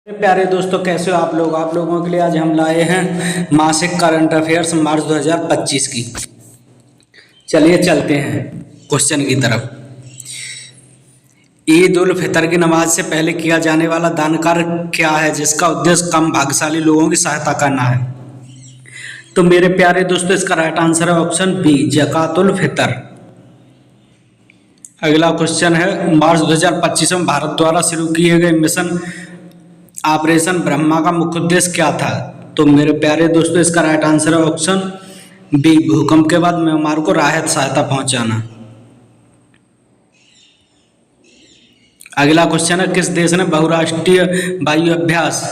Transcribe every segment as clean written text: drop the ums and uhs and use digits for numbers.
मेरे प्यारे दोस्तों, कैसे हो आप लोग। आप लोगों के लिए आज हम लाए हैं मासिक करंट अफेयर्स मार्च 2025 की। चलिए चलते हैं क्वेश्चन की तरफ। ईद उल फितर की नमाज से पहले किया जाने वाला दान कार्य क्या है जिसका उद्देश्य कम भाग्यशाली लोगों की सहायता करना है। तो मेरे प्यारे दोस्तों, इसका राइट आंसर है ऑप्शन बी, ज़कातुल फितर। अगला क्वेश्चन है, मार्च 2025 में भारत द्वारा शुरू किए गए मिशन ऑपरेशन ब्रह्मा का मुख्य उद्देश्य क्या था। तो मेरे प्यारे दोस्तों, इसका राइट आंसर है ऑप्शन बी, भूकंप के बाद म्यांमार को राहत सहायता पहुंचाना। अगला क्वेश्चन है, किस देश ने बहुराष्ट्रीय वायु अभ्यास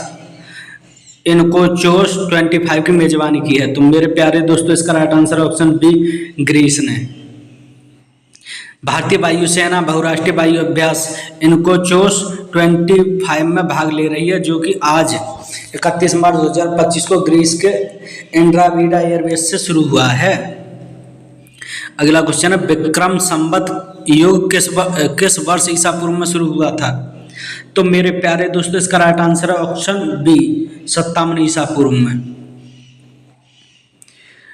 इनकोचोस 25 की मेजबानी की है। तो मेरे प्यारे दोस्तों, इसका राइट आंसर है ऑप्शन बी, ग्रीस ने। भारतीय वायुसेना बहुराष्ट्रीय वायु अभ्यास इनकोचोस 25 में भाग ले रही है, जो कि आज 31 मार्च 2025 को ग्रीस के एंड्रावीडा एयरबेस से शुरू हुआ है। अगला क्वेश्चन है, विक्रम संवत युग किस वर्ष ईसा पूर्व में शुरू हुआ था। तो मेरे प्यारे दोस्तों, इसका राइट आंसर है ऑप्शन बी, 57 ईसा पूर्व में।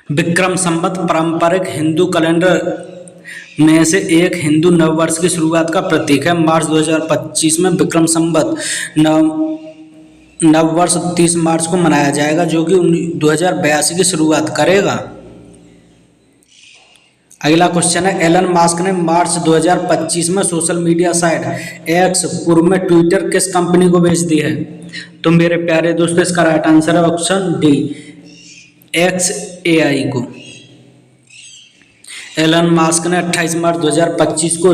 विक्रम संवत पारंपरिक हिंदू कैलेंडर में से एक हिंदू नववर्ष की शुरुआत का प्रतीक है। मार्च 2025 में विक्रम संवत नववर्ष 30 मार्च को मनाया जाएगा, जो कि 2082 की शुरुआत करेगा। अगला क्वेश्चन है, एलन मास्क ने मार्च 2025 में सोशल मीडिया साइट एक्स पूर्व में ट्विटर किस कंपनी को बेच दी है। तो मेरे प्यारे दोस्तों, इसका राइट आंसर है ऑप्शन डी, XAI को। एलन मास्क ने 28 मार्च 2025 को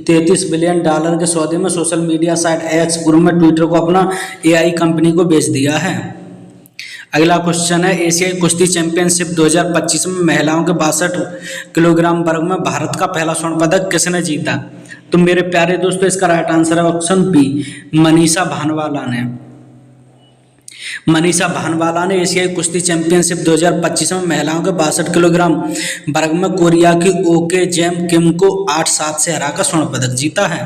$33 बिलियन के सौदे में सोशल मीडिया साइट एक्स पूर्व में ट्विटर को अपना AI कंपनी को बेच दिया है। अगला क्वेश्चन है, एशियाई कुश्ती चैंपियनशिप 2025 में महिलाओं के 62 किलोग्राम वर्ग में भारत का पहला स्वर्ण पदक किसने जीता। तो मेरे प्यारे दोस्तों, इसका राइट आंसर है ऑप्शन बी, मनीषा भानवाला ने। मनीषा भानवाला ने एशियाई कुश्ती चैंपियनशिप 2025 में महिलाओं के 62 किलोग्राम वर्ग में कोरिया की ओके जेम किम को 8-7 से हराकर स्वर्ण पदक जीता है।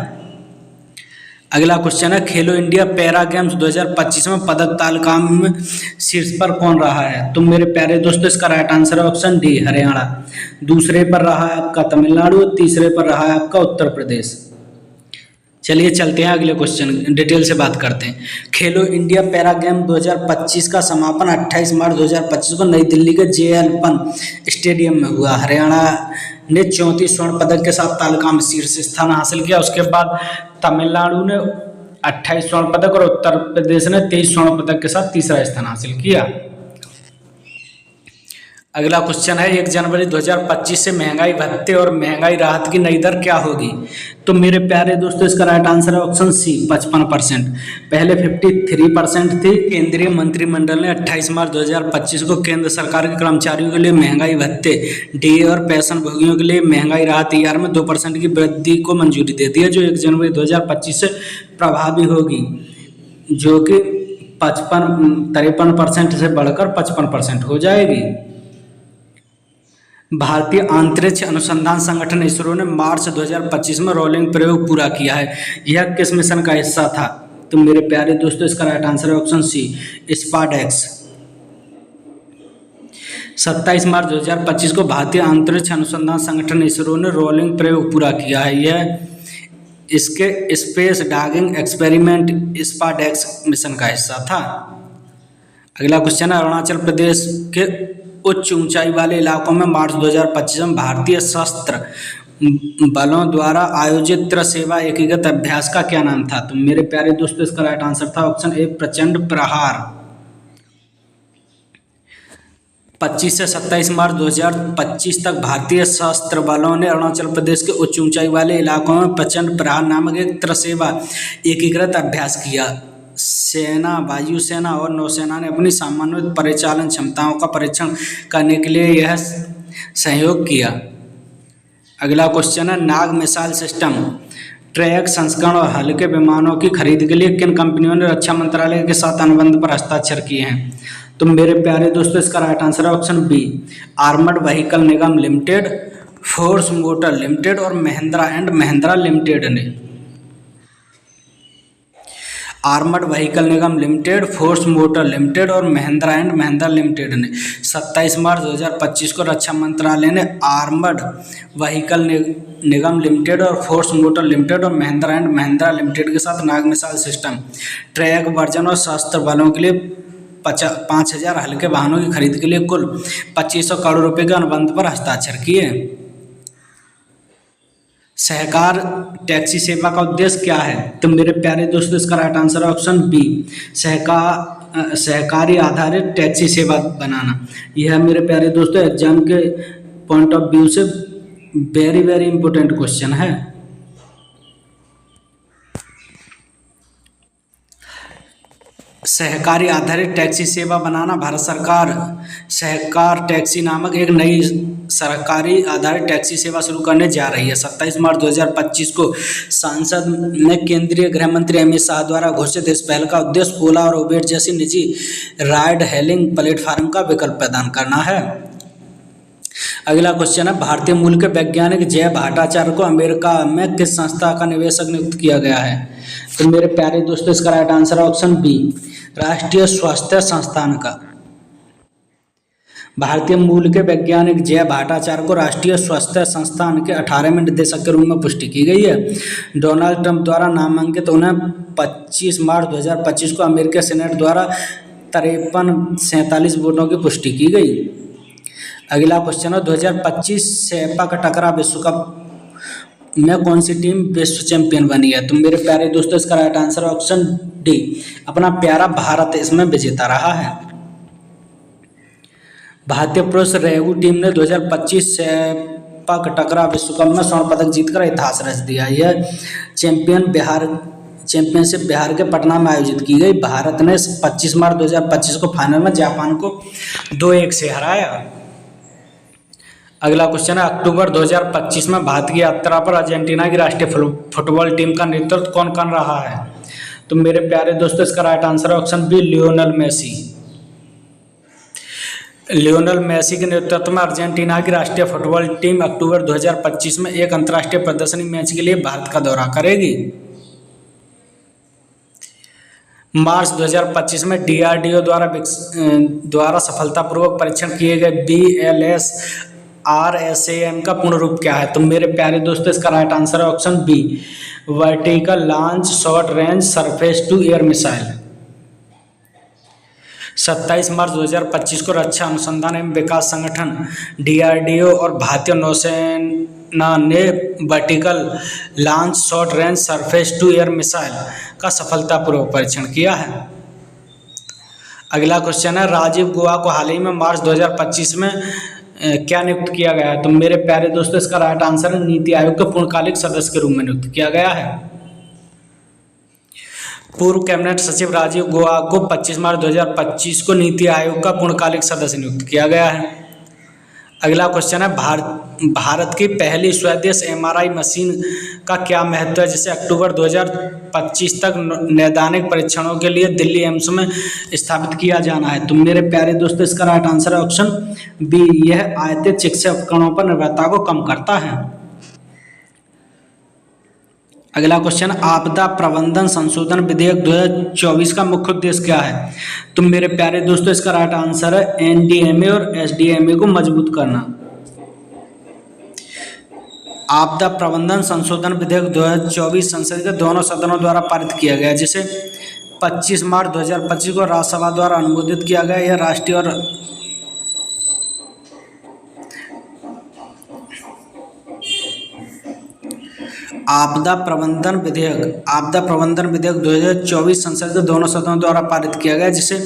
अगला क्वेश्चन है, खेलो इंडिया पैरा गेम्स 2025 में पदक तालिका में शीर्ष पर कौन रहा है। तो मेरे प्यारे दोस्तों, इसका राइट आंसर है ऑप्शन डी, हरियाणा। दूसरे पर रहा है आपका तमिलनाडु, तीसरे पर रहा है आपका उत्तर प्रदेश। चलिए चलते हैं अगले क्वेश्चन, डिटेल से बात करते हैं। खेलो इंडिया पैरा गेम 2025 का समापन 28 मार्च 2025 को नई दिल्ली के JL पन स्टेडियम में हुआ। हरियाणा ने 34 स्वर्ण पदक के साथ तालिका में शीर्ष स्थान हासिल किया। उसके बाद तमिलनाडु ने 28 स्वर्ण पदक और उत्तर प्रदेश ने 23 स्वर्ण पदक के साथ तीसरा स्थान हासिल किया। अगला क्वेश्चन है, 1 जनवरी 2025 से महंगाई भत्ते और महंगाई राहत की नई दर क्या होगी। तो मेरे प्यारे दोस्तों, इसका राइट आंसर है ऑप्शन सी, 55%। पहले 53% थी। केंद्रीय मंत्रिमंडल ने 28 मार्च 2025 को केंद्र सरकार के कर्मचारियों के लिए महंगाई भत्ते DA और पेंशन भोगियों के लिए महंगाई राहत ER में 2% की वृद्धि को मंजूरी दे दी है, जो 1 जनवरी 2025 से प्रभावी होगी, जो कि 53% से बढ़कर 55% हो जाएगी। भारतीय अंतरिक्ष अनुसंधान संगठन इसरो ने मार्च 2025 में रोलिंग प्रयोग पूरा किया है। यह किस मिशन का हिस्सा था। तो मेरे प्यारे दोस्तों, इसका राइट आंसर है ऑप्शन सी, स्पार्डेक्स। 27 मार्च 2025 को भारतीय अंतरिक्ष अनुसंधान संगठन इसरो ने रोलिंग प्रयोग पूरा किया है। यह इसके स्पेस डॉगिंग एक्सपेरिमेंट स्पार्डेक्स मिशन का हिस्सा था। अगला क्वेश्चन है, अरुणाचल प्रदेश के उच्च ऊंचाई वाले इलाकों में मार्च 2025 में भारतीय सशस्त्र बलों द्वारा आयोजित त्रिसेवा एकीकृत अभ्यास का क्या नाम था। तो मेरे प्यारे दोस्तों, इसका राइट आंसर था ऑप्शन ए, प्रचंड प्रहार। 25 से 27 मार्च 2025 तक भारतीय सशस्त्र बलों ने अरुणाचल प्रदेश के उच्च ऊंचाई वाले इलाकों में प्रचंड प्रहार नामक एक त्रिसेवा एकीकृत अभ्यास किया। सेना, वायुसेना और नौसेना ने अपनी समन्वित परिचालन क्षमताओं का परीक्षण करने के लिए यह सहयोग किया। अगला क्वेश्चन है, नाग मिसाइल सिस्टम ट्रैक संस्करण और हल्के विमानों की खरीद के लिए किन कंपनियों ने रक्षा मंत्रालय के साथ अनुबंध पर हस्ताक्षर किए हैं। तो मेरे प्यारे दोस्तों, इसका राइट आंसर है ऑप्शन बी, आर्मर्ड व्हीकल निगम लिमिटेड, फोर्स मोटर लिमिटेड और महिंद्रा एंड महिंद्रा लिमिटेड ने। आर्मर्ड व्हीकल निगम लिमिटेड, फोर्स मोटर लिमिटेड और महिंद्रा एंड महिंद्रा लिमिटेड ने 27 मार्च 2025 को रक्षा मंत्रालय ने आर्मर्ड व्हीकल निगम लिमिटेड और फोर्स मोटर लिमिटेड और महिंद्रा एंड महिंद्रा लिमिटेड के साथ नाग मिसाइल सिस्टम, ट्रैक वर्जन और सशस्त्र बलों के लिए 5,000 हल्के वाहनों की खरीद के लिए कुल 2,500 करोड़ रुपए के अनुबंध पर हस्ताक्षर किए। सहकार टैक्सी सेवा का उद्देश्य क्या है? तो मेरे प्यारे दोस्तों, इसका राइट आंसर है ऑप्शन बी, सहकारी आधारित टैक्सी सेवा बनाना। यह मेरे प्यारे दोस्तों एग्जाम के पॉइंट ऑफ व्यू से वेरी वेरी इंपॉर्टेंट क्वेश्चन है। सहकारी आधारित टैक्सी सेवा बनाना। भारत सरकार सहकार टैक्सी नामक एक नई सरकारी आधारित टैक्सी सेवा शुरू करने जा रही है। 27 मार्च 2025 को सांसद ने केंद्रीय गृह मंत्री अमित शाह द्वारा घोषित इस पहल का उद्देश्य ओला और उबेर जैसी निजी राइड हेलिंग प्लेटफॉर्म का विकल्प प्रदान करना है। अगला क्वेश्चन है, भारतीय मूल के वैज्ञानिक जय भट्टाचार्य को अमेरिका में किस संस्था का निवेशक नियुक्त किया गया है? तो मेरे प्यारे दोस्तों, इसका राइट आंसर है ऑप्शन बी, राष्ट्रीय स्वास्थ्य संस्थान का। भारतीय मूल के वैज्ञानिक जय भट्टाचार्य को राष्ट्रीय स्वास्थ्य संस्थान के 18वें निदेशक के रूप में पुष्टि की गई है। डोनाल्ड ट्रंप द्वारा नामांकित उन्हें 25 मार्च 2025 को अमेरिकी सीनेट द्वारा 53-47 वोटों की पुष्टि की गई। अगला क्वेश्चन है, 2025 सेपक टकरा विश्व कप में कौन सी टीम विश्व चैंपियन बनी है? तो मेरे प्यारे दोस्तों, इसका राइट आंसर ऑप्शन डी, अपना प्यारा भारत इसमें विजेता रहा है। भारतीय पुरुष रेगू टीम ने 2025 सेपक टकरा विश्व कप में स्वर्ण पदक जीतकर इतिहास रच दिया। यह चैंपियनशिप बिहार के पटना में आयोजित की गई। भारत ने 25 मार्च 2025 को फाइनल में जापान को 2-1 से हराया। अगला क्वेश्चन है, अक्टूबर 2025 में भारत की यात्रा पर अर्जेंटीना की राष्ट्रीय फुटबॉल टीम का नेतृत्व कौन कर रहा है? तो मेरे प्यारे दोस्तों, इसका राइट आंसर है option B, Lionel Messi. Lionel Messi के नेतृत्व में अर्जेंटीना की राष्ट्रीय फुटबॉल टीम अक्टूबर 2025 में एक अंतर्राष्ट्रीय प्रदर्शनी मैच के लिए भारत का दौरा करेगी। मार्च 2025 में डीआरडीओ द्वारा सफलतापूर्वक परीक्षण किए गए BLS RSAM का पूर्ण रूप क्या है? तो मेरे प्यारे दोस्तों, इसका राइट आंसर है option B, vertical launch short range surface to air missile. 27 मार्च 2025 को रक्षा अनुसंधान एवं विकास संगठन DRDO और भारतीय नौसेना ने vertical launch short range surface to air missile का सफलतापूर्वक परीक्षण किया है। अगला क्वेश्चन है, राजीव गौबा को हाल ही में मार्च 2025 में क्या नियुक्त किया गया है? तो मेरे प्यारे दोस्तों, इसका राइट आंसर है नीति आयोग के पूर्णकालिक सदस्य के रूप में नियुक्त किया गया है। पूर्व कैबिनेट सचिव राजीव गौबा को 25 मार्च 2025 को नीति आयोग का पूर्णकालिक सदस्य नियुक्त किया गया है। अगला क्वेश्चन है, भारत की पहली स्वदेश MRI मशीन का क्या महत्व है, जिसे अक्टूबर 2025 तक नैदानिक परीक्षणों के लिए दिल्ली एम्स में स्थापित किया जाना है? तो मेरे प्यारे दोस्तों, इसका राइट आंसर है ऑप्शन बी, यह आयातित चिकित्सा उपकरणों पर निर्भरता को कम करता है। अगला क्वेश्चन, आपदा प्रबंधन संशोधन विधेयक 2024 का मुख्य उद्देश्य क्या है? तो मेरे प्यारे दोस्तों, इसका राइट आंसर है NDMA और SDMA को मजबूत करना। आपदा प्रबंधन संशोधन विधेयक 2024 संसद के दोनों सदनों द्वारा पारित किया गया, जिसे 25 मार्च 2025 को राज्यसभा द्वारा अनुमोदित किया गया। यह राष्ट्रीय और आपदा प्रबंधन विधेयक 2024 संसद के दोनों सदनों द्वारा पारित किया गया, जिसे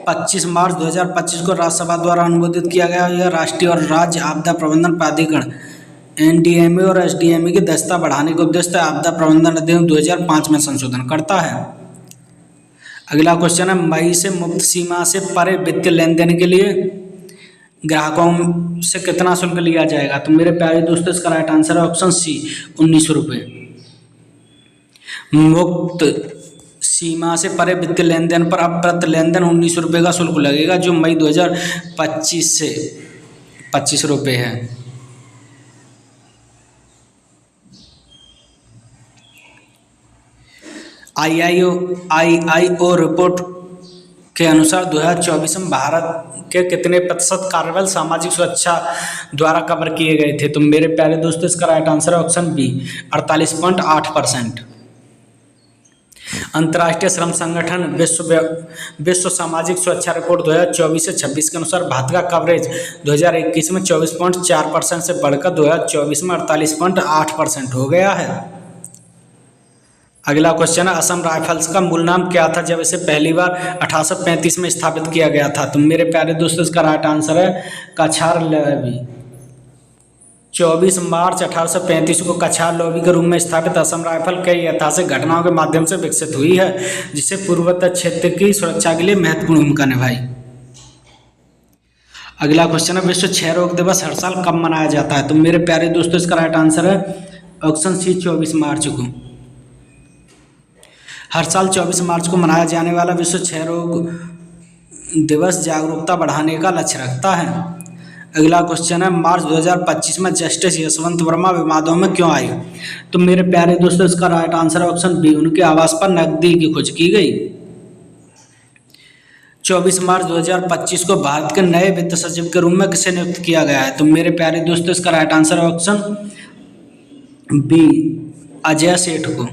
25 मार्च 2025 को राज्यसभा द्वारा अनुमोदित किया गया। यह राष्ट्रीय और राज्य आपदा प्रबंधन प्राधिकरण NDMA और SDMA की दक्षता बढ़ाने के उद्देश्य से आपदा प्रबंधन अधिनियम 2005 में संशोधन करता है। अगला क्वेश्चन है, मई से मुक्त सीमा से परे वित्तीय लेन देन के लिए ग्राहकों से कितना शुल्क लिया जाएगा? तो मेरे प्यारे दोस्तों, इसका राइट आंसर है ऑप्शन सी, 1900 रुपये। मुक्त सीमा से परे वित्तीय लेन देन पर अब प्रति लेन देन 1900 रुपये का शुल्क लगेगा, जो मई 2025 से 25 रुपये है। आईआईओ रिपोर्ट के अनुसार 2024 में भारत के कितने प्रतिशत कार्यबल सामाजिक सुरक्षा द्वारा कवर किए गए थे? तो मेरे प्यारे दोस्तों इसका राइट आंसर है ऑप्शन बी 48.8%। अंतर्राष्ट्रीय श्रम संगठन विश्व सामाजिक सुरक्षा रिपोर्ट 2024 से 26 के अनुसार भारत का कवरेज 2021 में 24.4% से बढ़कर 2024 में 48.8% हो गया है। अगला क्वेश्चन है, असम राइफल्स का मूल नाम क्या था जब इसे पहली बार 1835 में स्थापित किया गया था? तो मेरे प्यारे दोस्तों इसका राइट आंसर है कछार लॉबी। 24 मार्च 1835 को कछार लॉबी के रूप में स्थापित असम राइफल कई ऐतिहासिक घटनाओं के माध्यम से विकसित हुई है, जिससे पूर्वोत्तर क्षेत्र की सुरक्षा के लिए महत्वपूर्ण भूमिका निभाई। अगला क्वेश्चन है, विश्व क्षय रोग दिवस हर साल कब मनाया जाता है? तो मेरे प्यारे दोस्तों इसका राइट आंसर है ऑप्शन सी 24 मार्च को। हर साल 24 मार्च को मनाया जाने वाला विश्व क्षय रोग दिवस जागरूकता बढ़ाने का लक्ष्य रखता है। अगला क्वेश्चन है, मार्च 2025 में जस्टिस यशवंत वर्मा विवादों में क्यों आए? तो मेरे प्यारे दोस्तों इसका राइट आंसर है ऑप्शन बी, उनके आवास पर नकदी की खोज की गई। 24 मार्च 2025 को भारत के नए वित्त सचिव के रूप में किसे नियुक्त किया गया है? तो मेरे प्यारे दोस्तों इसका राइट आंसर है ऑप्शन बी, अजय सेठ को।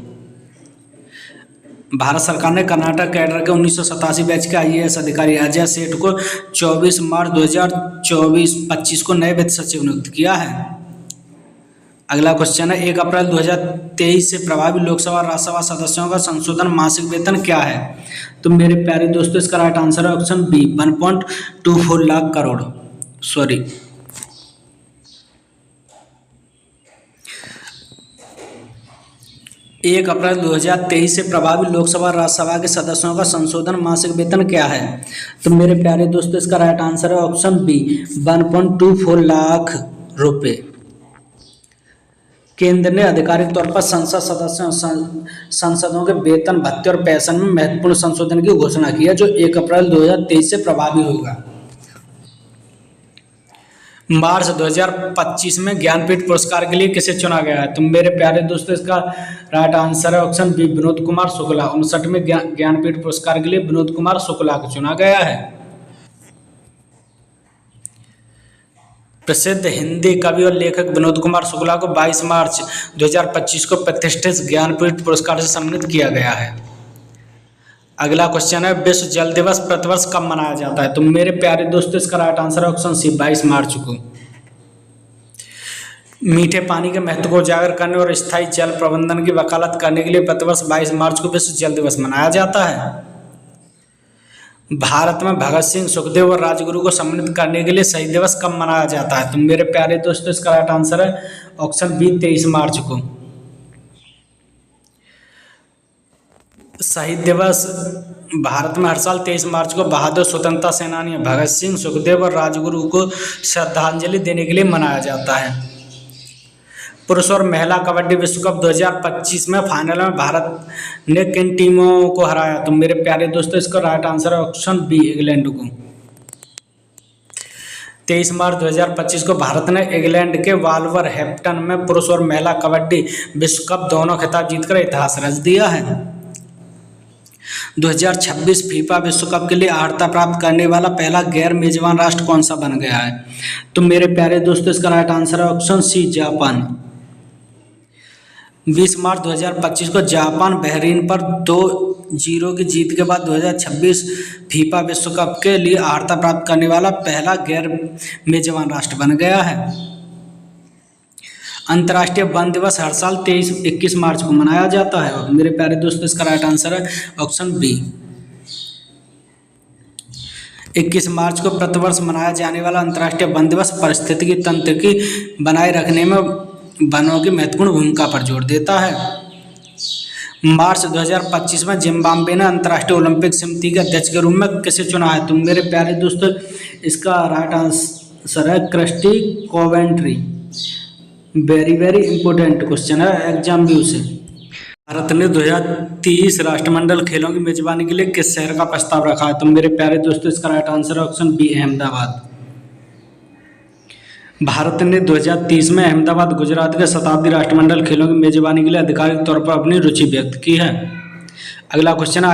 भारत सरकार ने कर्नाटक कैडर के 1987 बैच के आईएएस अधिकारी अजय सेठ को 24 मार्च 2024-25 को नए वित्त सचिव नियुक्त किया है। अगला क्वेश्चन है, 1 अप्रैल 2023 से प्रभावी लोकसभा और राज्यसभा सदस्यों का संशोधन मासिक वेतन क्या है? तो मेरे प्यारे दोस्तों इसका राइट आंसर है ऑप्शन बी 1.24 लाख करोड़। 1 अप्रैल 2023 से प्रभावी लोकसभा राज्यसभा के सदस्यों का संशोधन मासिक वेतन क्या है? तो मेरे प्यारे दोस्तों इसका राइट आंसर है ऑप्शन बी 1.24 लाख रुपए। केंद्र ने आधिकारिक तौर पर संसद सदस्यों संसदों के वेतन, भत्ते और पेंशन में महत्वपूर्ण संशोधन की घोषणा की है, जो 1 अप्रैल 2023 से प्रभावी होगा। मार्च 2025 में ज्ञानपीठ पुरस्कार के लिए किसे चुना गया है? तो मेरे प्यारे दोस्तों इसका राइट आंसर है ऑप्शन बी विनोद कुमार शुक्ला। 59वें ज्ञानपीठ पुरस्कार के लिए विनोद कुमार शुक्ला को चुना गया है। प्रसिद्ध हिंदी कवि और लेखक विनोद कुमार शुक्ला को 22 मार्च 2025 को प्रतिष्ठित ज्ञानपीठ पुरस्कार से सम्मानित किया गया है। अगला क्वेश्चन है, विश्व जल दिवस प्रतिवर्ष कब मनाया जाता है? तो मेरे प्यारे दोस्तों इसका राइट आंसर है ऑप्शन सी 22 मार्च को। मीठे पानी के महत्व को उजागर करने और स्थायी जल प्रबंधन की वकालत करने के लिए प्रतिवर्ष 22 मार्च को विश्व जल दिवस मनाया जाता है। भारत में भगत सिंह, सुखदेव और राजगुरु को सम्मानित करने के लिए शहीद दिवस कब मनाया जाता है? तो मेरे प्यारे दोस्तों इसका राइट आंसर है ऑप्शन बी 23 मार्च को। शहीद दिवस भारत में हर साल 23 मार्च को बहादुर स्वतंत्रता सेनानी भगत सिंह, सुखदेव और राजगुरु को श्रद्धांजलि देने के लिए मनाया जाता है। पुरुष और महिला कबड्डी विश्व कप 2025 में फाइनल में भारत ने किन टीमों को हराया? तो मेरे प्यारे दोस्तों इसका राइट आंसर है ऑप्शन बी इंग्लैंड को। 23 मार्च 2025 को भारत ने इंग्लैंड के वॉल्वरहैम्पटन में पुरुष और महिला कबड्डी विश्व कप दोनों खिताब जीतकर इतिहास रच दिया है। 2026 फीफा विश्व कप के लिए अर्हता प्राप्त करने वाला पहला गैर मेजबान राष्ट्र कौन सा बन गया है? तो मेरे प्यारे दोस्तों इसका राइट आंसर है ऑप्शन सी जापान। 20 मार्च 2025 को जापान बहरीन पर 2-0 की जीत के बाद 2026 फीफा विश्व कप के लिए अर्हता प्राप्त करने वाला पहला गैर मेजबान राष्ट्र बन गया है। अंतर्राष्ट्रीय वन दिवस हर साल 21 मार्च को मनाया जाता है। मेरे प्यारे दोस्तों इसका राइट आंसर है ऑप्शन बी 21 मार्च को प्रतिवर्ष मनाया जाने वाला अंतर्राष्ट्रीय वन दिवस पारिस्थितिकी तंत्र की बनाए रखने में वनों की महत्वपूर्ण भूमिका पर जोर देता है। मार्च 2025 में जिम्बाब्वे ने अंतर्राष्ट्रीय ओलंपिक समिति के अध्यक्ष के रूप में किसे चुना है? तो मेरे प्यारे दोस्तों इसका राइट आंसर है Christie Coventry. Very important question है एग्जाम व्यू से। भारत ने 2030 राष्ट्रमंडल खेलों की मेजबानी के लिए किस शहर का प्रस्ताव रखा है? तो मेरे प्यारे दोस्तों इसका राइट आंसर है ऑप्शन बी अहमदाबाद। भारत ने 2030 में अहमदाबाद गुजरात के शताब्दी राष्ट्रमंडल खेलों की मेजबानी के लिए आधिकारिक तौर पर अपनी रुचि व्यक्त की है। अगला क्वेश्चन है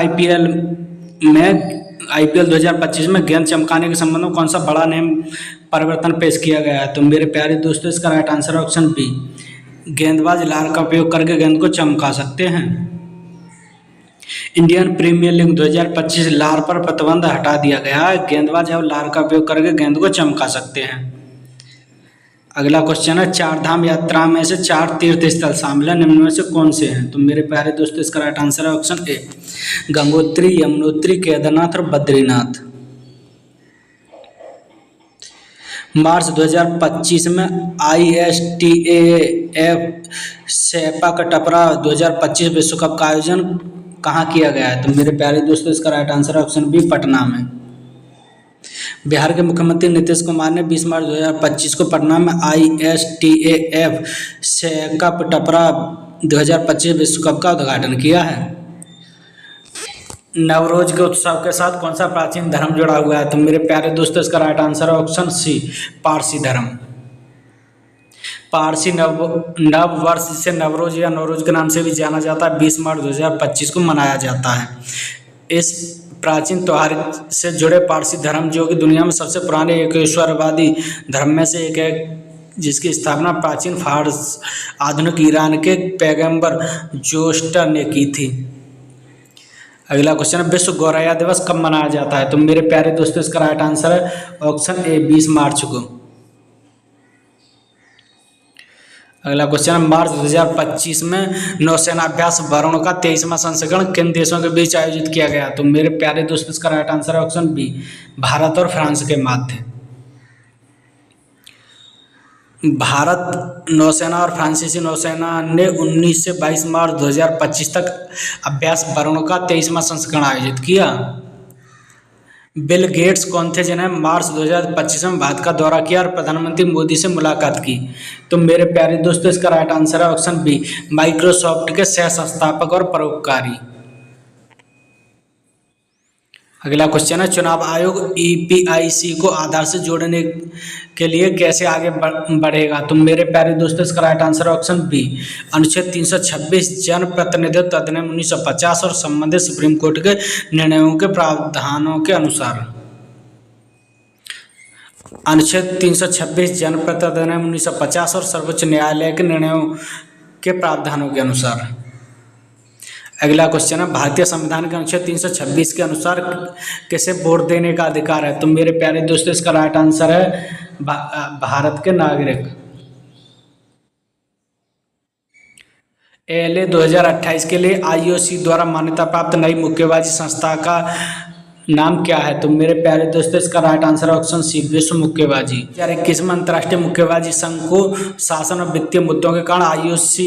आईपीएल 2025 में गेंद चमकाने के संबंध में कौन सा बड़ा नियम परिवर्तन पेश किया गया है? तो मेरे प्यारे दोस्तों इसका राइट आंसर है ऑप्शन बी, गेंदबाज लार का उपयोग करके गेंद को चमका सकते हैं। इंडियन प्रीमियर लीग 2025 लार पर प्रतिबंध हटा दिया गया है, गेंदबाज अब लार का उपयोग करके गेंद को चमका सकते हैं। अगला क्वेश्चन है चार धाम यात्रा में से 4 तीर्थ स्थल शामिल है, निम्न में से कौन से हैं? तो मेरे प्यारे दोस्तों इसका राइट आंसर है ऑप्शन ए, गंगोत्री, यमुनोत्री, केदारनाथ और बद्रीनाथ। मार्च 2025 में ISTAF सेपक टपरा 2025 विश्व कप का आयोजन कहाँ किया गया है? तो मेरे प्यारे दोस्तों इसका राइट आंसर है ऑप्शन बी, पटना में। बिहार के मुख्यमंत्री नीतीश कुमार ने 20 मार्च 2025 को पटना में ISTAF सेपक टपरा 2025 विश्व कप का उद्घाटन किया है। नवरोज के उत्सव के साथ कौन सा प्राचीन धर्म जुड़ा हुआ है? तो मेरे प्यारे दोस्तों इसका राइट आंसर है ऑप्शन सी, पारसी धर्म। पारसी नव वर्ष जिसे नवरोज या नवरोज के नाम से भी जाना जाता है 20 मार्च 2025 को मनाया जाता है। इस प्राचीन त्यौहार से जुड़े पारसी धर्म जो कि दुनिया में सबसे पुराने एकेश्वरवादी धर्म में से एक है, जिसकी स्थापना प्राचीन फारस आधुनिक ईरान के पैगंबर जोस्टर ने की थी। अगला क्वेश्चन है विश्व गौरैया दिवस कब मनाया जाता है? तो मेरे प्यारे दोस्तों इसका राइट आंसर है ऑप्शन ए, 20 मार्च को। अगला क्वेश्चन है मार्च 2025 में नौसेना अभ्यास वरुण का 23वां संस्करण किन देशों के बीच आयोजित किया गया? तो मेरे प्यारे दोस्तों इसका राइट आंसर है ऑप्शन बी, भारत और फ्रांस के मध्य। भारत नौसेना और फ्रांसीसी नौसेना ने 19 से 22 मार्च 2025 तक अभ्यास वरुण का 23वां संस्करण आयोजित किया। बिल गेट्स कौन थे जिन्हें मार्च 2025 में भारत का दौरा किया और प्रधानमंत्री मोदी से मुलाकात की? तो मेरे प्यारे दोस्तों इसका राइट आंसर है ऑप्शन बी, माइक्रोसॉफ्ट के सह संस्थापक और परोपकारी। अगला क्वेश्चन है चुनाव आयोग EPIC को आधार से जोड़ने के लिए कैसे आगे बढ़ेगा? तो मेरे प्यारे दोस्तों इसका राइट आंसर है ऑप्शन बी, अनुच्छेद 326 जन प्रतिनिधित्व अधिनियम 1950 और संबंधित सुप्रीम कोर्ट के निर्णयों के प्रावधानों के अनुसार। अनुच्छेद 326 जन प्रतिनिधित्व अधिनियम 1950 और सर्वोच्च न्यायालय के निर्णयों के प्रावधानों के अनुसार। अगला क्वेश्चन है भारतीय संविधान के अनुच्छेद 326 के अनुसार किसे वोट देने का अधिकार है? तो मेरे प्यारे दोस्तों इसका राइट आंसर है भारत के नागरिक। ALA 2028 के लिए IOC द्वारा मान्यता प्राप्त नई मुक्केबाजी संस्था का नाम क्या है? तो मेरे प्यारे दोस्तों इसका राइट आंसर है ऑप्शन सी, विश्व मुक्केबाजी। 2021 में अंतर्राष्ट्रीय मुक्केबाजी संघ को शासन और वित्तीय मुद्दों के कारण IOC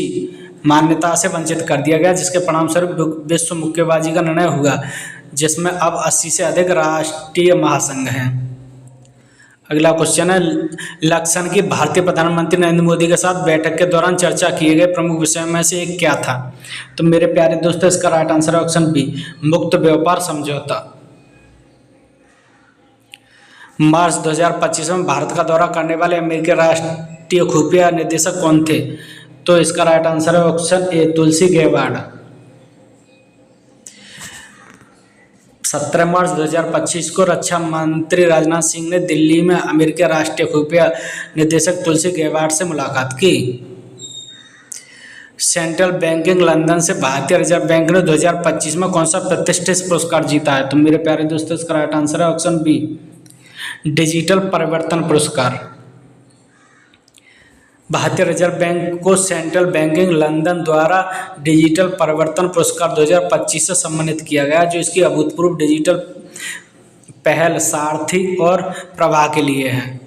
मान्यता से वंचित कर दिया गया, जिसके परिणामस्वरूप विश्व मुक्केबाजी का निर्णय हुआ, जिसमें अब 80 से अधिक राष्ट्रीय महासंघ हैं। अगला क्वेश्चन है लक्षण की भारतीय प्रधानमंत्री नरेंद्र मोदी के साथ बैठक के दौरान चर्चा किए गए प्रमुख विषयों में से एक क्या था? तो मेरे प्यारे दोस्तों इसका राइट आंसर है ऑप्शन बी, मुक्त व्यापार समझौता। मार्च 2025 में भारत का दौरा करने वाले अमेरिकी राष्ट्रीय खुफिया निदेशक कौन थे? तो इसका राइट आंसर है ऑप्शन ए, तुलसी गैबार्ड। 17 मार्च 2025 को रक्षा मंत्री राजनाथ सिंह ने दिल्ली में अमेरिकी राष्ट्रीय खुफिया निदेशक तुलसी गैबार्ड से मुलाकात की। सेंट्रल बैंकिंग लंदन से भारतीय रिजर्व बैंक ने 2025 में कौन सा प्रतिष्ठित पुरस्कार जीता है? तो मेरे प्यारे दोस्तों इसका राइट आंसर है ऑप्शन बी, डिजिटल परिवर्तन पुरस्कार। भारतीय रिजर्व बैंक को सेंट्रल बैंकिंग लंदन द्वारा डिजिटल परिवर्तन पुरस्कार 2025 से सम्मानित किया गया, जो इसकी अभूतपूर्व डिजिटल पहल, सारथी और प्रवाह के लिए है।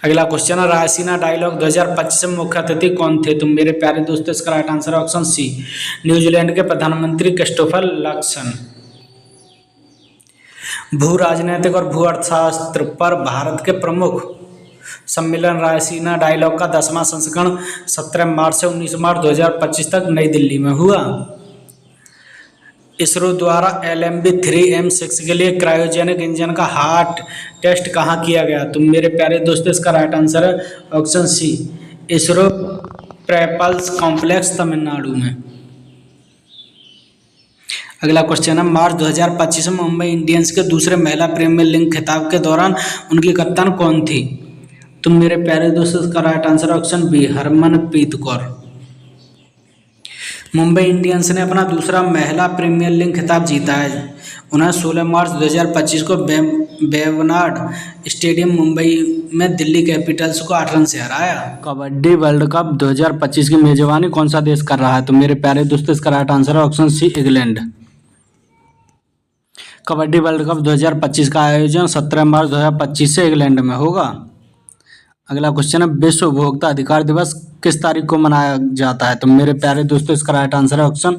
अगला क्वेश्चन है रायसीना डायलॉग 2025 में मुख्य अतिथि कौन थे? तो मेरे प्यारे दोस्तों इसका राइट आंसर है ऑप्शन सी, न्यूजीलैंड के प्रधानमंत्री क्रिस्टोफर लक्सन। भू राजनीतिक और भू अर्थशास्त्र पर भारत के प्रमुख सम्मेलन रायसीना डायलॉग का 10वां संस्करण 17 मार्च से 19 मार्च 2025 तक नई दिल्ली में हुआ। इसरो द्वारा LMB-3M6 के लिए क्रायोजेनिक इंजन का हार्ट टेस्ट कहाँ किया गया? तो मेरे प्यारे दोस्तों इसका राइट आंसर है option C, ISRO propulsion complex Tamil Nadu में। अगला क्वेश्चन है, मार्च 2025 में मुंबई इंडियंस के दूसरे महिला प्रीमियर लीग खिताब के दौरान उनकी कप्तान कौन थी? तो मेरे प्यारे दोस्तों, इसका right answer option B, Harmanpreet Kaur. Mumbai Indians ने अपना दूसरा महिला प्रीमियर लीग खिताब जीता है। उन्हें 16 मार्च 2025 को बेवनाड स्टेडियम मुंबई में दिल्ली कैपिटल्स को 8 रन से हराया। कबड्डी वर्ल्ड कप 2025 की मेजबानी कौन सा देश कर रहा है? तो मेरे प्यारे दोस्तों, इसका राइट आंसर है option C, England. Kabaddi world cup 2025 का आयोजन 17 मार्च 2025 से इंग्लैंड में होगा। अगला क्वेश्चन है, विश्व उपभोक्ता अधिकार दिवस किस तारीख को मनाया जाता है? तो मेरे प्यारे दोस्तों, इसका राइट आंसर है ऑप्शन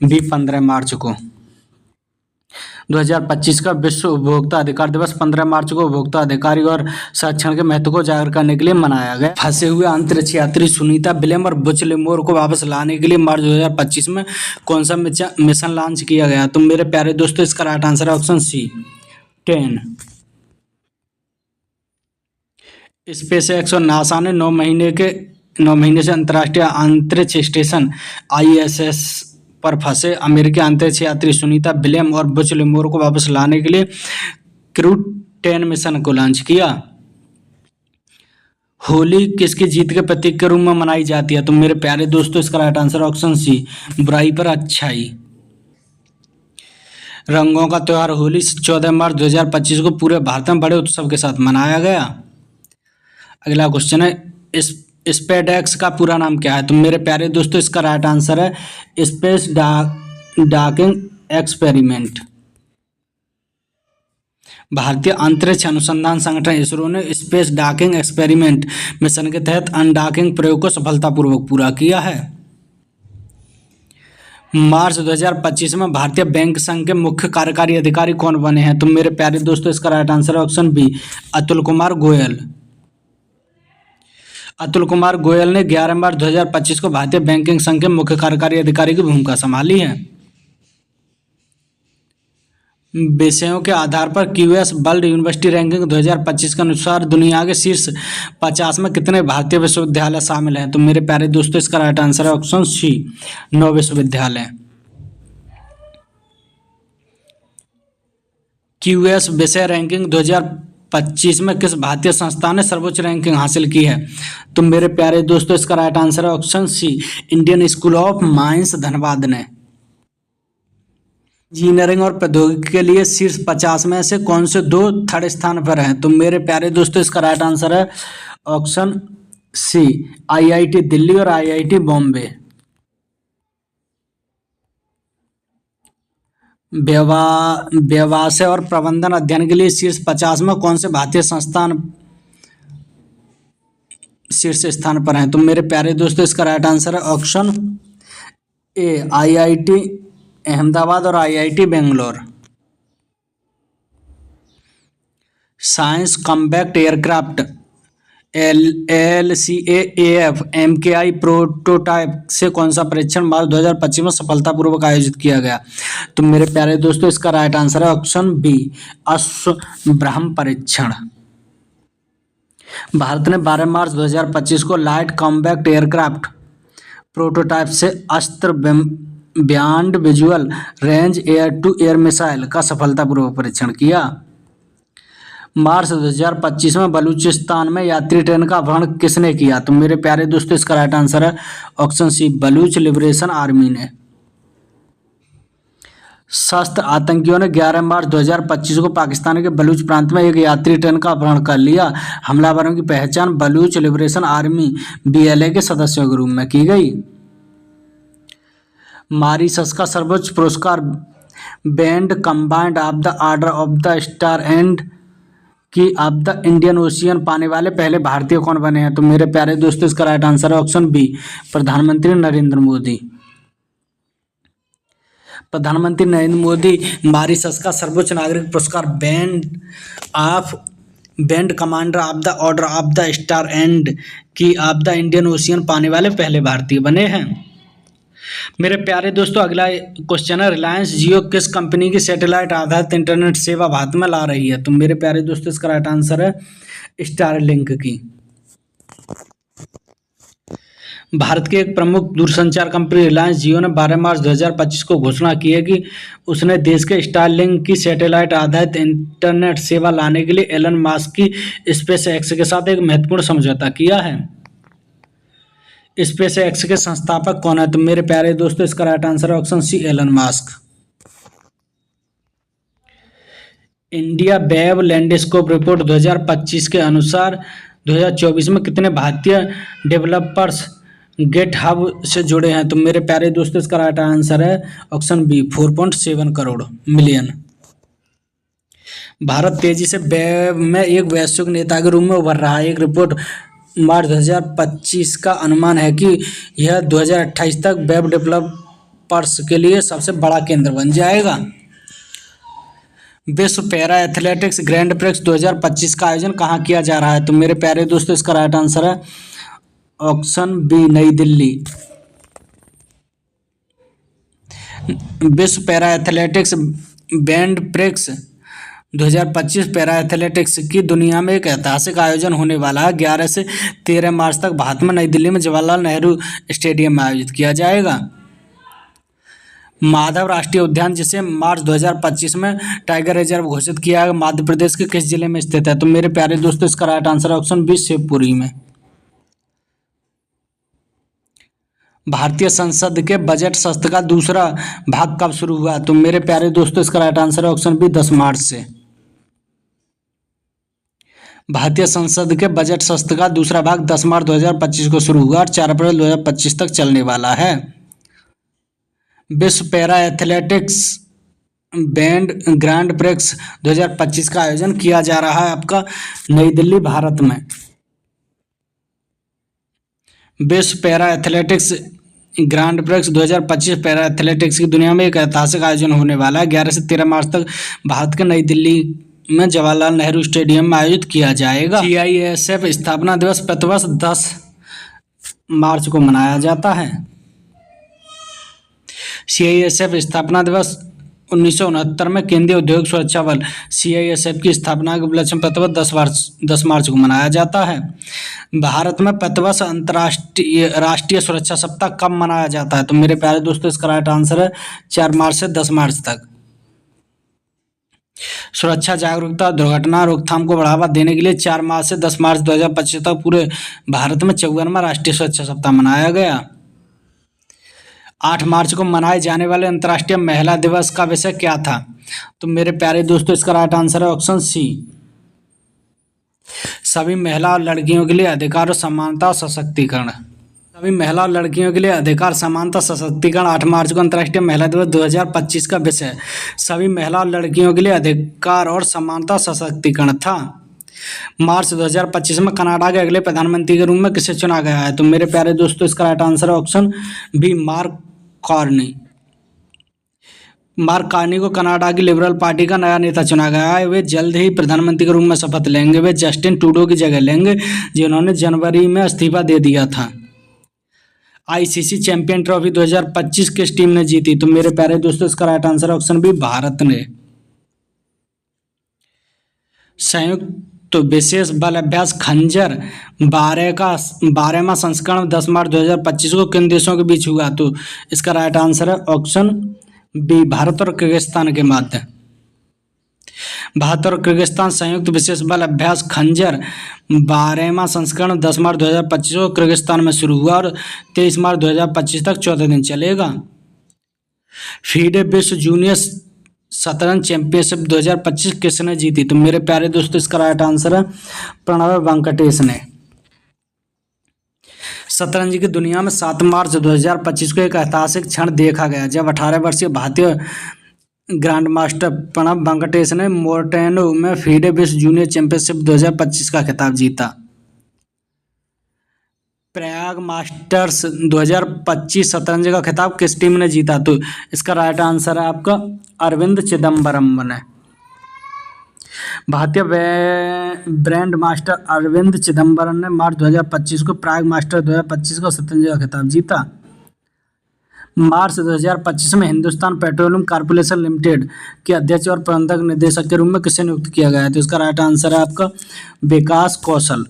बी, 15 मार्च को। 2025 का विश्व उपभोक्ता अधिकार दिवस 15 मार्च को उपभोक्ता अधिकारी और संरक्षण के महत्व को उजागर करने के लिए मनाया गया। फंसे हुए अंतरिक्ष यात्री सुनीता विलियम और बुच लिमोर को वापस लाने के लिए मार्च 2025 में कौन सा मिशन लॉन्च किया गया? तो मेरे प्यारे दोस्तों, इसका राइट आंसर है ऑप्शन सी, 10। स्पेस एक्स और नासा ने 9 महीने से अंतर्राष्ट्रीय अंतरिक्ष स्टेशन ISS पर फंसे अमेरिकी अंतरिक्ष यात्री सुनीता विलियम और बुच लिमोर को वापस लाने के लिए क्रू 10 मिशन को लॉन्च किया। होली किसकी जीत के प्रतीक के रूप में मनाई जाती है? तो मेरे प्यारे दोस्तों, इसका राइट आंसर ऑप्शन सी, बुराई पर अच्छाई। रंगों का त्यौहार होली 14 मार्च 2025 को पूरे भारत में बड़े उत्सव के साथ मनाया गया। अगला क्वेश्चन है, स्पेसएक्स का पूरा नाम क्या है? तो मेरे प्यारे दोस्तों, इसका राइट आंसर है स्पेस डॉकिंग एक्सपेरिमेंट। भारतीय अंतरिक्ष अनुसंधान संगठन इसरो ने स्पेस डॉकिंग एक्सपेरिमेंट मिशन के तहत अनडॉकिंग प्रयोग को सफलतापूर्वक पूरा किया है। मार्च 2025 में भारतीय बैंक संघ के मुख्य कार्यकारी अधिकारी कौन बने हैं? तो मेरे प्यारे दोस्तों, इसका राइट आंसर है ऑप्शन बी, अतुल कुमार गोयल। अतुल कुमार गोयल ने 11 मार्च 2025 को भारतीय बैंकिंग संघ के मुख्य कार्यकारी अधिकारी की भूमिका संभाली है। विषयों के आधार पर QS वर्ल्ड यूनिवर्सिटी रैंकिंग 2025 के अनुसार दुनिया के शीर्ष 50 में कितने भारतीय विश्वविद्यालय शामिल हैं? तो मेरे प्यारे दोस्तों, इसका राइट आंसर है ऑप्शन सी, 9 विश्वविद्यालय। QS विषय रैंकिंग 2025 में किस भारतीय संस्था ने सर्वोच्च रैंकिंग हासिल की है? तो मेरे प्यारे दोस्तों, इसका राइट आंसर है option C, Indian school of mines Dhanbad ने। इंजीनियरिंग और प्रौद्योगिकी के लिए शीर्ष 50 में से कौन से 2 थर्ड स्थान पर हैं? तो मेरे प्यारे दोस्तों, इसका राइट आंसर है ऑप्शन सी, IIT दिल्ली और IIT बॉम्बे। व्यवसाय और प्रबंधन अध्ययन के लिए शीर्ष 50 में कौन से भारतीय संस्थान शीर्ष स्थान पर हैं? तो मेरे प्यारे दोस्तों, इसका राइट आंसर है ऑप्शन ए, IIT अहमदाबाद और IIT Bangalore. Science combat aircraft LCAAF MKI prototype से कौन सा परीक्षण मार्च 2025 में सफलतापूर्वक आयोजित किया गया? तो मेरे प्यारे दोस्तों, इसका राइट आंसर है ऑप्शन बी, अश्वब्रह्म परीक्षण। भारत ने 12 मार्च 2025 को लाइट कॉम्बैक्ट एयरक्राफ्ट प्रोटोटाइप से Astra beyond visual range air to air missile का सफलतापूर्वक परीक्षण किया। मार्च 2025 में बलूचिस्तान में यात्री ट्रेन का अपहरण किसने किया? तो मेरे प्यारे दोस्तों, इसका राइट आंसर है option C, Baloch liberation army ने। शस्त्र आतंकियों ने 11 मार्च 2025 को पाकिस्तान के बलूच प्रांत में एक यात्री ट्रेन का अपहरण कर लिया। हमलावरों की पहचान बलूच लिबरेशन आर्मी BLA के सदस्यों के रूप में की गई। मॉरिशस का सर्वोच्च पुरस्कार band combined of the order of the star and की ऑफ द इंडियन ओशियन पाने वाले पहले भारतीय कौन बने हैं? तो मेरे प्यारे दोस्तों, इसका राइट आंसर है ऑप्शन बी, प्रधानमंत्री नरेंद्र मोदी। प्रधानमंत्री नरेंद्र मोदी मॉरिशस का सर्वोच्च नागरिक पुरस्कार band commander of the order of the star and की ऑफ द इंडियन ओशियन पाने वाले पहले भारतीय बने हैं। मेरे प्यारे दोस्तों, अगला क्वेश्चन है, रिलायंस जियो किस कंपनी की सैटेलाइट आधारित इंटरनेट सेवा भारत में ला रही है? तो मेरे प्यारे दोस्तों, इसका राइट आंसर है स्टारलिंक की। भारत की एक प्रमुख दूरसंचार कंपनी रिलायंस जियो ने 12 मार्च 2025 को घोषणा की है कि उसने देश के स्टारलिंक की सैटेलाइट आधारित इंटरनेट सेवा लाने के लिए एलन मास्क की स्पेस एक्स के साथ एक महत्वपूर्ण समझौता किया है। स्पेस एक्स के संस्थापक कौन है? तो मेरे प्यारे दोस्तों, इसका राइट आंसर है option C, Elon Musk. India web landscape report 2025 के अनुसार 2024 में कितने भारतीय डेवलपर्स गेट हब से जुड़े हैं? तो मेरे प्यारे दोस्तों, इसका राइट आंसर है ऑप्शन बी, 4.7 करोड़ मिलियन। भारत तेजी से वेब में एक वैश्विक नेता के रूप में उभर रहा है। एक रिपोर्ट मार्च 2025 का अनुमान है कि यह 2028 तक वेब डेवलपर्स के लिए सबसे बड़ा केंद्र बन जाएगा। विश्व पैरा एथलेटिक्स ग्रैंड प्रिक्स 2025 का आयोजन कहाँ किया जा रहा है? तो मेरे प्यारे दोस्तों, इसका राइट आंसर है ऑप्शन बी, नई दिल्ली। विश्व para athletics grand prix 2025 para athletics की दुनिया में एक ऐतिहासिक आयोजन होने वाला है। 11 से 13 मार्च तक भारत में नई दिल्ली में जवाहरलाल नेहरू स्टेडियम में आयोजित किया जाएगा। माधव राष्ट्रीय उद्यान, जिसे मार्च 2025 में टाइगर रिजर्व घोषित किया है, मध्य प्रदेश के किस जिले में स्थित है? तो मेरे प्यारे दोस्तों, इसका राइट आंसर है ऑप्शन बी, शिवपुरी में। भारतीय संसद के बजट सत्र का दूसरा भाग कब शुरू हुआ? तो मेरे प्यारे दोस्तों, इसका राइट आंसर है ऑप्शन बी, 10 मार्च से। भारतीय संसद के बजट सत्र का दूसरा भाग 10 मार्च 2025 को शुरू हुआ और 4 अप्रैल 2025 तक चलने वाला है। विश्व para athletics band grand prix 2025 का आयोजन किया जा रहा है आपका नई दिल्ली, भारत में। विश्व para athletics grand prix 2025 para athletics की दुनिया में एक ऐतिहासिक आयोजन होने वाला है। 11 से 13 मार्च तक भारत के नई दिल्ली में जवाहरलाल नेहरू स्टेडियम में आयोजित किया जाएगा। CISF स्थापना दिवस प्रतिवर्ष 10 मार्च को मनाया जाता है। CISF स्थापना दिवस 1969 में केंद्रीय औद्योगिक सुरक्षा बल CISF की स्थापना के उपलक्ष्य में प्रतिवर्ष 10 मार्च को मनाया जाता है। भारत में प्रतिवर्ष अंतर्राष्ट्रीय राष्ट्रीय सुरक्षा सप्ताह कब मनाया जाता है? तो मेरे प्यारे दोस्तों, इसका राइट आंसर है 4 मार्च से 10 मार्च तक। सुरक्षा जागरूकता दुर्घटना रोकथाम को बढ़ावा देने के लिए 4 मार्च से 10 मार्च 2025 तक पूरे भारत में 54वां राष्ट्रीय सुरक्षा सप्ताह मनाया गया। 8 मार्च को मनाए जाने वाले अंतर्राष्ट्रीय महिला दिवस का विषय क्या था? तो मेरे प्यारे दोस्तों, इसका राइट आंसर है ऑप्शन सी, सभी महिला और लड़कियों के लिए अधिकार और समानता और सशक्तिकरण। सभी महिला और लड़कियों के लिए अधिकार, समानता, सशक्तिकरण 8 मार्च को अंतर्राष्ट्रीय महिला दिवस 2025 का विषय सभी महिला और लड़कियों के लिए अधिकार और समानता, सशक्तिकरण था। मार्च 2025 में कनाडा के अगले प्रधानमंत्री के रूप में किसे चुना गया है? तो मेरे प्यारे दोस्तों, इसका राइट आंसर है option B, Mark Carney. Mark Carney को कनाडा की लिबरल पार्टी का नया नेता चुना गया है। वे जल्द ही प्रधानमंत्री के रूप में शपथ लेंगे। वे जस्टिन ट्रूडो की जगह लेंगे, जिन्होंने जनवरी में इस्तीफा दे दिया था। ICC चैंपियन ट्रॉफी 2025 किस टीम ने जीती? तो मेरे प्यारे दोस्तों, इसका राइट आंसर है ऑप्शन बी, भारत ने। संयुक्त विशेष बल अभ्यास खंजर 12वां संस्करण 10 मार्च 2025 को किन देशों के बीच हुआ? तो इसका राइट आंसर है ऑप्शन बी, भारत और किर्गिस्तान के मध्य। भारत और किर्गिस्तान संयुक्त विशेष बल अभ्यास खंजर 12वां संस्करण 10 मार्च 2025 को किर्गिस्तान में शुरू हुआ और 23 मार्च 2025 तक 14 दिन चलेगा। फीडे विश्व जूनियर शतरंज चैंपियनशिप 2025 किसने जीती? तो मेरे प्यारे दोस्तों, इसका राइट आंसर है प्रणव वेंकटेश ने। शतरंज की दुनिया में 7 मार्च 2025 को एक ऐतिहासिक क्षण देखा गया जब 18 वर्षीय भारतीय ग्रैंड मास्टर प्रणव वेंकटेश ने मोर्टेनो में फीडे विश्व जूनियर चैंपियनशिप 2025 का खिताब जीता। प्रयाग मास्टर्स 2025 शतरंज का खिताब किस टीम ने जीता? तो इसका राइट आंसर है आपका अरविंद चिदम्बरम ने। भारतीय ब्रैंड मास्टर अरविंद चिदम्बरम ने मार्च 2025 को प्रयाग मास्टर 2025 का शतरंज का खिताब जीता। मार्च 2025 में हिंदुस्तान पेट्रोलियम कॉर्पोरेशन लिमिटेड के अध्यक्ष और प्रबंधक निदेशक के रूप में किसे नियुक्त किया गया है? तो इसका राइट आंसर है आपका विकास कौशल।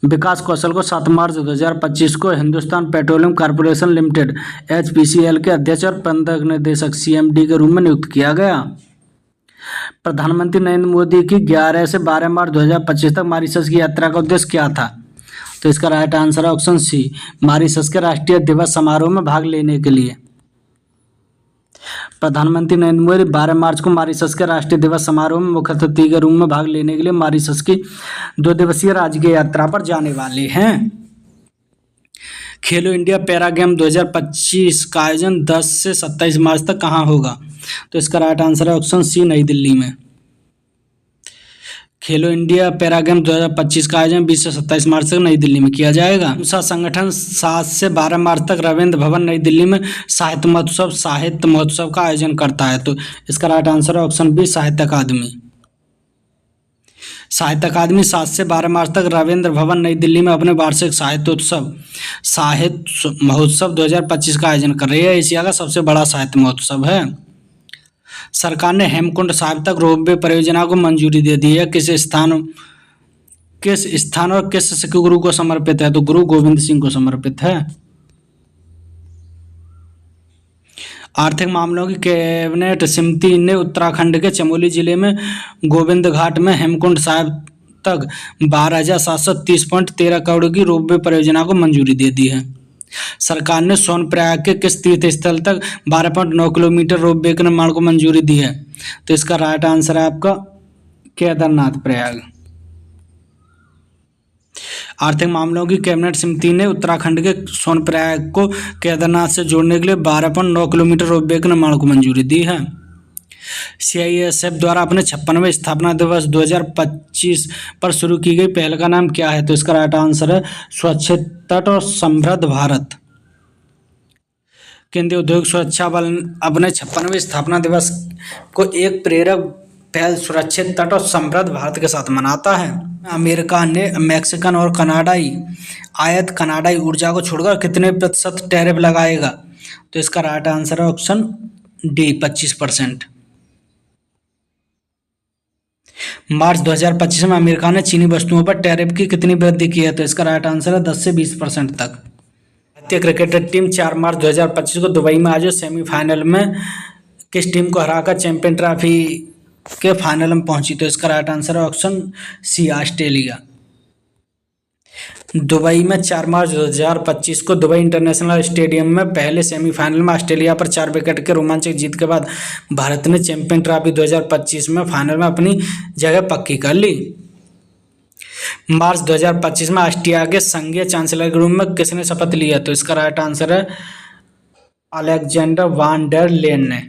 विकास कौशल को 7 मार्च 2025 को Hindustan petroleum corporation limited HPCL के अध्यक्ष और प्रबंधक निदेशक CMD के रूप में नियुक्त किया गया। प्रधानमंत्री नरेंद्र मोदी की 11 से 12 मार्च 2025 तक मॉरिशस की यात्रा का उद्देश्य क्या था? तो इसका राइट आंसर है ऑप्शन सी, मॉरिशस के राष्ट्रीय दिवस समारोह में भाग लेने के लिए। प्रधानमंत्री नरेंद्र मोदी 12 मार्च को मॉरिशस के राष्ट्रीय दिवस समारोह में मुख्य अतिथि के रूप में भाग लेने के लिए मॉरिशस की 2 दिवसीय राजकीय यात्रा पर जाने वाले हैं। खेलो इंडिया पैरा गेम 2025 का आयोजन 10 से 27 मार्च तक कहाँ होगा? तो इसका राइट आंसर है ऑप्शन सी, नई दिल्ली में। खेलो इंडिया पैरा गेम 2025 का आयोजन 20 से 27 मार्च तक नई दिल्ली में किया जाएगा। दूसरा संगठन 7 से 12 मार्च तक रविंद्र भवन नई दिल्ली में साहित्य महोत्सव का आयोजन करता है। तो इसका राइट आंसर है ऑप्शन बी, साहित्य अकादमी। साहित्य अकादमी 7 से 12 मार्च तक रविंद्र भवन नई दिल्ली में अपने वार्षिक साहित्य महोत्सव 2025 का आयोजन कर रही है। एशिया का सबसे बड़ा साहित्य महोत्सव है। सरकार ने हेमकुंड साहिब तक रोपवे परियोजना को मंजूरी दे दी है। किस स्थान और किस सिख गुरु को समर्पित है? तो गुरु गोविंद सिंह को समर्पित है। आर्थिक मामलों की कैबिनेट समिति ने उत्तराखंड के चमोली जिले में गोविंद घाट में हेमकुंड साहिब तक 12,730.13 करोड़ की रोपवे परियोजना को मंजूरी दे दी है। सरकार ने सोनप्रयाग के किस तीर्थ स्थल तक 12.9 किलोमीटर रोपवे के निर्माण को मंजूरी दी है? तो इसका राइट आंसर है आपका केदारनाथ प्रयाग। आर्थिक मामलों की कैबिनेट समिति ने उत्तराखंड के सोनप्रयाग को केदारनाथ से जोड़ने के लिए 12.9 किलोमीटर रोपवे के निर्माण को मंजूरी दी है। CISF द्वारा अपने 56वें स्थापना दिवस 2025 पर शुरू की गई पहल का नाम क्या है? तो इसका राइट आंसर है स्वच्छ तट और समृद्ध भारत। केंद्रीय उद्योग सुरक्षा बल अपने 56वें स्थापना दिवस को एक प्रेरक पहल सुरक्षित तट और समृद्ध भारत के साथ मनाता है। अमेरिका ने मैक्सिकन और कनाडाई ऊर्जा को छोड़कर कितने प्रतिशत टैरिफ लगाएगा? तो इसका राइट आंसर है ऑप्शन डी, 25%। मार्च 2025 में अमेरिका ने चीनी वस्तुओं पर टैरिफ की कितनी वृद्धि की है? तो इसका राइट आंसर है 10 से 20% तक। भारतीय क्रिकेट टीम 4 मार्च 2025 को दुबई में आयोजित सेमीफाइनल में किस टीम को हराकर चैंपियन ट्रॉफी के फाइनल में पहुंची? तो इसका राइट आंसर है ऑप्शन सी, ऑस्ट्रेलिया। दुबई में 4 मार्च 2025 को दुबई इंटरनेशनल स्टेडियम में पहले सेमीफाइनल में ऑस्ट्रेलिया पर 4 विकेट के रोमांचक जीत के बाद भारत ने चैंपियन ट्रॉफी 2025 में फाइनल में अपनी जगह पक्की कर ली। मार्च 2025 में ऑस्ट्रिया के संघीय चांसलर के रूप में किसने शपथ लिया? तो इसका राइट आंसर है अलेक्जेंडर वान डर लेन ने।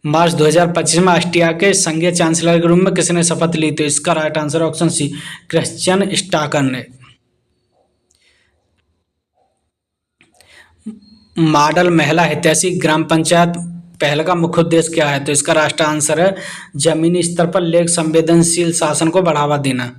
मार्च 2025 में ऑस्ट्रिया के संघीय चांसलर के रूप में किसने शपथ ली? तो इसका right answer option C, Christian Stocker ने। मॉडल महिला हितैषी ग्राम पंचायत पहल का मुख्य उद्देश्य क्या है? तो इसका राइट आंसर है जमीनी स्तर पर लिंग संवेदनशील शासन को बढ़ावा देना।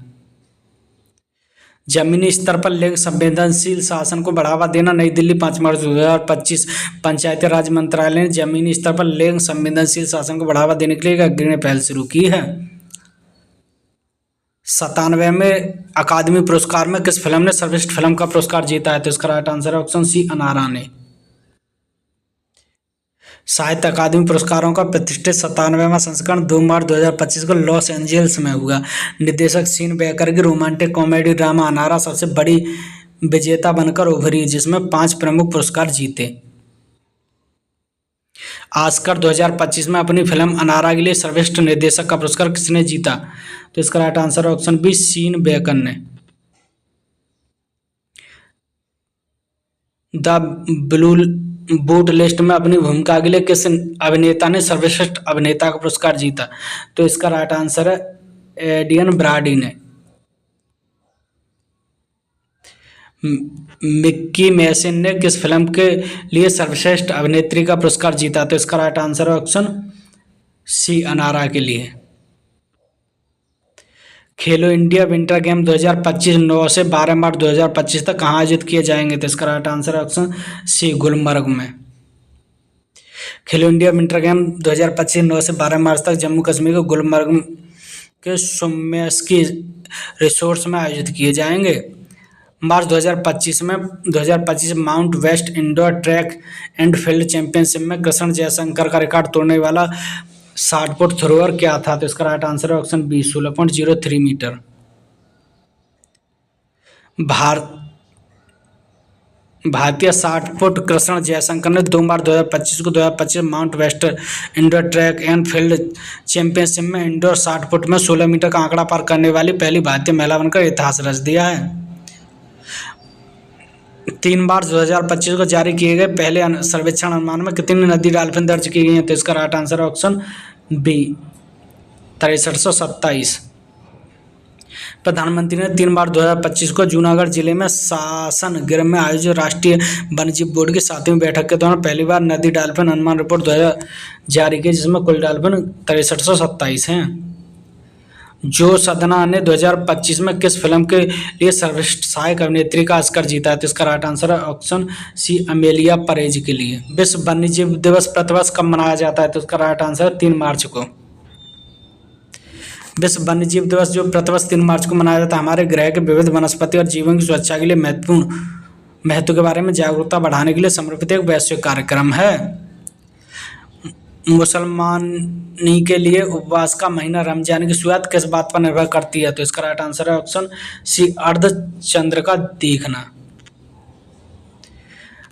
जमीनी स्तर पर लिंग संवेदनशील शासन को बढ़ावा देना। नई दिल्ली 5 मार्च 2025। पंचायती राज मंत्रालय ने जमीनी स्तर पर लिंग संवेदनशील शासन को बढ़ावा देने के लिए एक अग्रणी पहल शुरू की है। 97वें अकादमी पुरस्कार में किस फिल्म ने सर्वश्रेष्ठ फिल्म का पुरस्कार जीता है? तो इसका राइट आंसर है ऑप्शन सी, अनारा ने। साहित्य अकादमी पुरस्कारों का प्रतिष्ठित 97वां संस्करण 2 मार्च 2025 को लॉस एंजल्स में हुआ। निर्देशक सीन बेकर की रोमांटिक कॉमेडी ड्रामा अनारा सबसे बड़ी विजेता बनकर उभरी, जिसमें 5 प्रमुख पुरस्कार जीते। ऑस्कर 2025 में अपनी फिल्म अनारा के लिए सर्वश्रेष्ठ निर्देशक का पुरस्कार किसने जीता? तो इसका राइट आंसर है ऑप्शन बी, सीन बेकर ने। द ब्लू बूट लिस्ट में अपनी भूमिका के लिए किस अभिनेता ने सर्वश्रेष्ठ अभिनेता का पुरस्कार जीता? तो इसका राइट आंसर है एड्रियन ब्रॉडी ने। मिक्की मैसन ने किस फिल्म के लिए सर्वश्रेष्ठ अभिनेत्री का पुरस्कार जीता? तो इसका राइट आंसर है ऑप्शन सी, अनारा के लिए। खेलो इंडिया विंटर गेम 2025 9 से 12 मार्च 2025 तक कहाँ आयोजित किए जाएंगे? तो इसका राइट आंसर है ऑप्शन सी, गुलमर्ग में। खेलो इंडिया विंटर गेम 2025 9 से 12 मार्च तक जम्मू कश्मीर के गुलमर्ग के सोम्यस्की रिसोर्ट्स में आयोजित किए जाएंगे। March 2025 Mount West indoor track and field championship में कृष्ण जयशंकर का रिकॉर्ड तोड़ने वाला 60 फुट थ्रोअर क्या था? तो इसका राइट आंसर है ऑप्शन बी 16.03 मीटर। भारतीय 60 फुट कृष्ण जयशंकर ने 2 मार्च 2025 को 2025 Mount West indoor track and field championship में इंडोर 60 फुट में 16 मीटर का आंकड़ा पार करने वाली पहली भारतीय महिला बनकर इतिहास रच दिया है। 3 मार्च 2025 को जारी किए गए पहले सर्वेक्षण अनुमान में कितनी नदी डॉल्फिन दर्ज की गई हैं? तो इसका राइट आंसर है ऑप्शन बी 6327। प्रधानमंत्री ने 3 मार्च 2025 को जूनागढ़ जिले में सासनगिर में आयोजित राष्ट्रीय वन्यजीव बोर्ड की 7वीं बैठक के दौरान पहली बार नदी डॉल्फिन अनुमान रिपोर्ट 2000 जारी की, जिसमें कुल डॉल्फिन 6327 हैं। जो सदना ने 2025 में किस फिल्म के लिए सर्वश्रेष्ठ सहायक अभिनेत्री का ऑस्कर जीता है? तो इसका राइट आंसर है ऑप्शन सी अमेलिया परेज के लिए। विश्व वन्यजीव दिवस प्रतिवर्ष कब मनाया जाता है? तो इसका राइट आंसर है 3 मार्च को। विश्व वन्यजीव दिवस जो प्रतिवर्ष 3 मार्च को मनाया जाता है, हमारे ग्रह के विविध वनस्पति और जीवन की सुरक्षा के लिए महत्व के बारे में जागरूकता बढ़ाने के लिए समर्पित एक वैश्विक कार्यक्रम है। मुसलमानी के लिए उपवास का महीना रमजान की शुरुआत किस बात पर निर्भर करती है? तो इसका राइट आंसर है ऑप्शन सी अर्धचंद्र का देखना।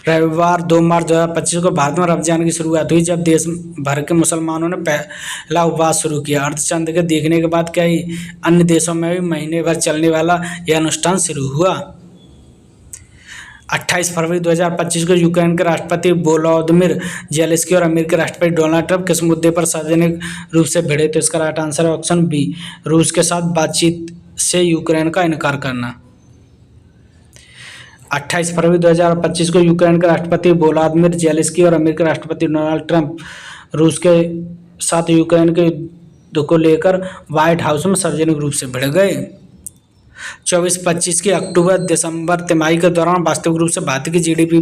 रविवार 2 मार्च 2025 को भारत में रमजान की शुरुआत हुई, जब देश भर के मुसलमानों ने पहला उपवास शुरू किया। अर्धचंद्र के देखने के बाद कई अन्य देशों में भी महीने भर चलने वाला यह अनुष्ठान शुरू हुआ। 28 फरवरी 2025 को यूक्रेन के राष्ट्रपति वोलोदिमीर जेलेंस्की और अमेरिकी राष्ट्रपति डोनाल्ड ट्रंप किस मुद्दे पर सार्वजनिक रूप से भिड़े? तो इसका राइट आंसर है ऑप्शन बी रूस के साथ बातचीत से यूक्रेन का इनकार करना। 28 फरवरी 2025 को यूक्रेन के राष्ट्रपति वोलोदिमीर जेलेंस्की और अमेरिकी राष्ट्रपति डोनाल्ड ट्रंप रूस के साथ यूक्रेन के युद्ध को लेकर व्हाइट हाउस में सार्वजनिक रूप से भिड़ गए। 24-25 की अक्टूबर दिसंबर तिमाही के दौरान वास्तविक रूप से भारत की जीडीपी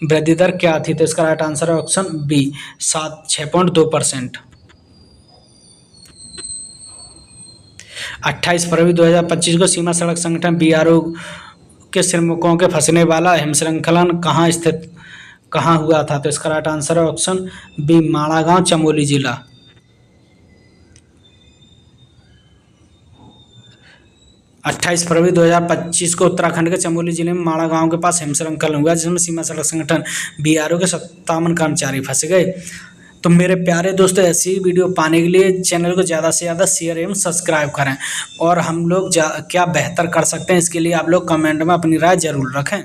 वृद्धि दर क्या थी? तो इसका राइट आंसर है ऑप्शन बी 6.2%। 28 फरवरी 2025 को सीमा सड़क संगठन बीआरओ के श्रमिकों के फंसने वाला हिमस्खलन कहाँ हुआ था? तो इसका राइट आंसर है ऑप्शन बी माड़ागांव चमोली जिला। 28 फरवरी 2025 को उत्तराखंड के चमोली जिले में माड़ा गांव के पास हिमस्खलन हुआ, जिसमें सीमा सड़क संगठन बीआरओ के 57 कर्मचारी फंस गए। तो मेरे प्यारे दोस्तों, ऐसी वीडियो पाने के लिए चैनल को ज़्यादा से ज़्यादा शेयर एवं सब्सक्राइब करें, और हम लोग क्या बेहतर कर सकते हैं इसके लिए आप लोग कमेंट में अपनी राय जरूर रखें।